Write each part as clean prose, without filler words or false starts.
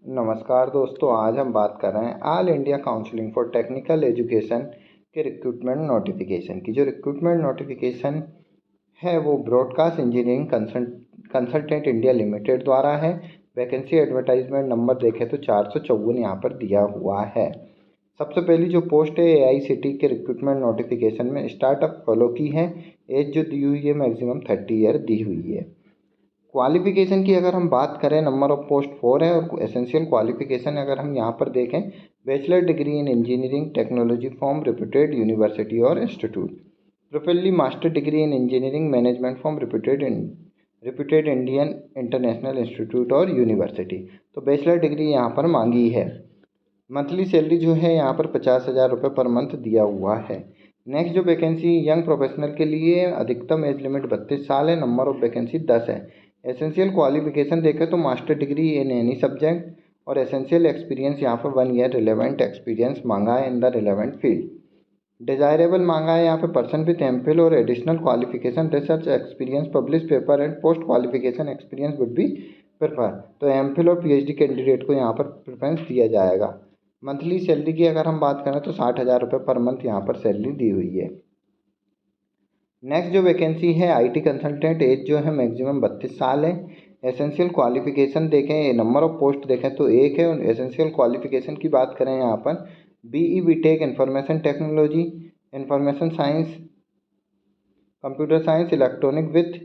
नमस्कार दोस्तों, आज हम बात कर रहे हैं all India counselling for technical education के रिक्रूटमेंट नोटिफिकेशन की। जो रिक्रूटमेंट नोटिफिकेशन है वो broadcast engineering consultant India limited द्वारा है। वैकेंसी एडवर्टाइजमेंट नंबर देखें तो 454 यहाँ पर दिया हुआ है। सबसे पहली जो पोस्ट है AICTE के रिक्रूटमेंट नोटिफिकेशन में स्टार्टअप फॉलो की है। एज जो दी हुई है मैक्सिमम 30 ईयर दी हुई है। क्वालिफिकेशन की अगर हम बात करें, नंबर ऑफ पोस्ट 4 है और एसेंशियल क्वालिफिकेशन अगर हम यहाँ पर देखें, bachelor degree in engineering technology from reputed university और institute, preferably master degree in engineering management from reputed Indian international institute और यूनिवर्सिटी। तो बैचलर डिग्री यहाँ पर मांगी है। मंथली सैलरी जो है यहाँ पर 50,000 रुपये पर मंथ दिया हुआ है। नेक्स्ट जो वैकेंसी यंग प्रोफेशनल के लिए, अधिकतम एज लिमिट 32 साल है। नंबर ऑफ वैकेंसी 10 है। एसेंशियल क्वालिफिकेशन देखें तो master degree in any subject और एसेंशियल एक्सपीरियंस यहाँ पर 1 ईयर रिलेवेंट एक्सपीरियंस मांगा है in the relevant field. Desirable मांगा है यहाँ पे पर्सन विथ एमफिल और additional qualification, research experience, publish paper and post qualification experience would be prefer. तो एमफिल और PhD कैंडिडेट को यहाँ पर प्रेफरेंस दिया जाएगा। मंथली सैलरी की अगर हम बात करें तो 60,000 रुपये पर मंथ यहाँ पर सैलरी दी हुई है। नेक्स्ट जो वैकेंसी है IT कंसल्टेंट, एज जो है मैक्सिमम 32 साल है। एसेंशियल क्वालिफिकेशन देखें, नंबर ऑफ पोस्ट देखें तो 1 है और एसेंशियल क्वालिफिकेशन की बात करें यहाँ पर BE BTech information technology, information science, computer science, electronic with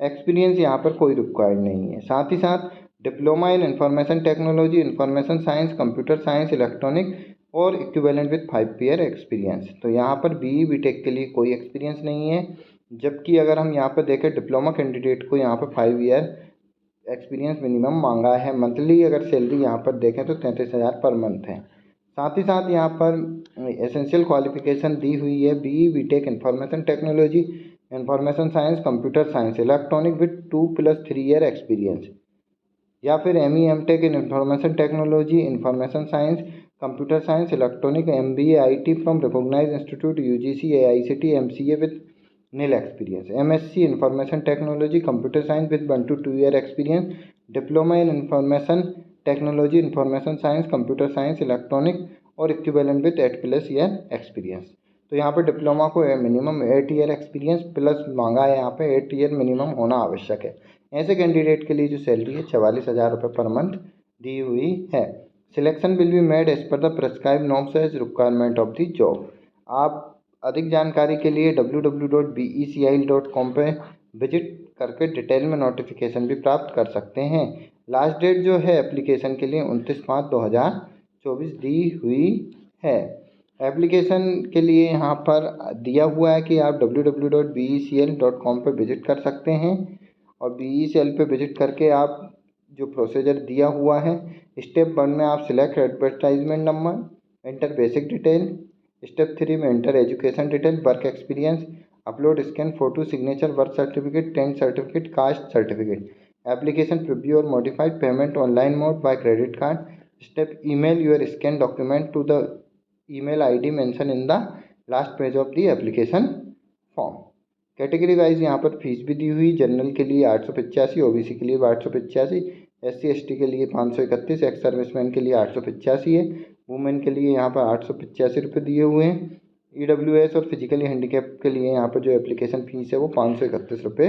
experience यहाँ पर कोई रिक्वायर्ड नहीं है। साथ ही साथ diploma in information technology, information science, computer science, electronic और इक्विवेलेंट विथ 5 ईयर एक्सपीरियंस। तो यहाँ पर BE BTech के लिए कोई एक्सपीरियंस नहीं है। जबकि अगर हम यहाँ पर देखें डिप्लोमा कैंडिडेट को यहाँ पर 5 ईयर एक्सपीरियंस मिनिमम मांगा है। मंथली अगर सैलरी यहाँ पर देखें तो 33,000 पर मंथ है। साथ ही साथ यहाँ पर एसेंशियल क्वालिफिकेशन दी हुई है BE BTech information technology, information science, computer science, electronic with 2+3 year experience, या फिर ME MTech in information technology, information science, computer science, electronic, MBA IT from recognised institute UGC AICTE MCA with nil experience, MSc information technology, computer science with 1 to 2 year experience, diploma in information technology, information science, computer science, electronic और equivalent with 8+ year experience. तो यहाँ पर diploma को minimum 8 year experience plus मांगा है। यहाँ पे 8 year minimum होना आवश्यक है। ऐसे कैंडिडेट के लिए जो सैलरी है 44,000 रुपये पर मंथ दी हुई है। Selection will be made as per the prescribe norms as requirement of the job. आप अधिक जानकारी के लिए www.becil.com पे विजिट करके डिटेल में नोटिफिकेशन भी प्राप्त कर सकते हैं। लास्ट डेट जो है एप्लीकेशन के लिए 29/5/2024 दी हुई है। एप्लीकेशन के लिए यहाँ पर दिया हुआ है कि आप www.becil.com पे विजिट कर सकते हैं और BECL पे विजिट करके आप जो प्रोसीजर दिया हुआ है, स्टेप 1 में आप select advertisement number, enter basic detail, step 3 में enter education detail, work experience, upload scan photo, signature, birth certificate, tenth certificate, caste certificate, application preview और modified, payment online mode by credit card, step email your scan document to the email ID mention in the last page of the application form. Category wise यहाँ पर fees भी दी हुई, general के लिए 885, OBC के लिए 885, SC ST के लिए 531, एक्स सर्विसमैन के लिए 885 है, वुमेन के लिए यहाँ पर 885 रुपये दिए हुए हैं। EWS और फिजिकली हैंडीकैप के लिए यहाँ पर जो एप्लीकेशन फ़ीस है वो 531 रुपये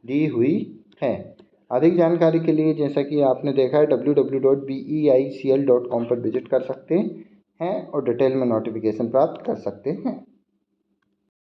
दी हुई है। अधिक जानकारी के लिए जैसा कि आपने देखा है www.beicl.com पर विजिट कर सकते हैं और डिटेल में नोटिफिकेशन प्राप्त कर सकते हैं।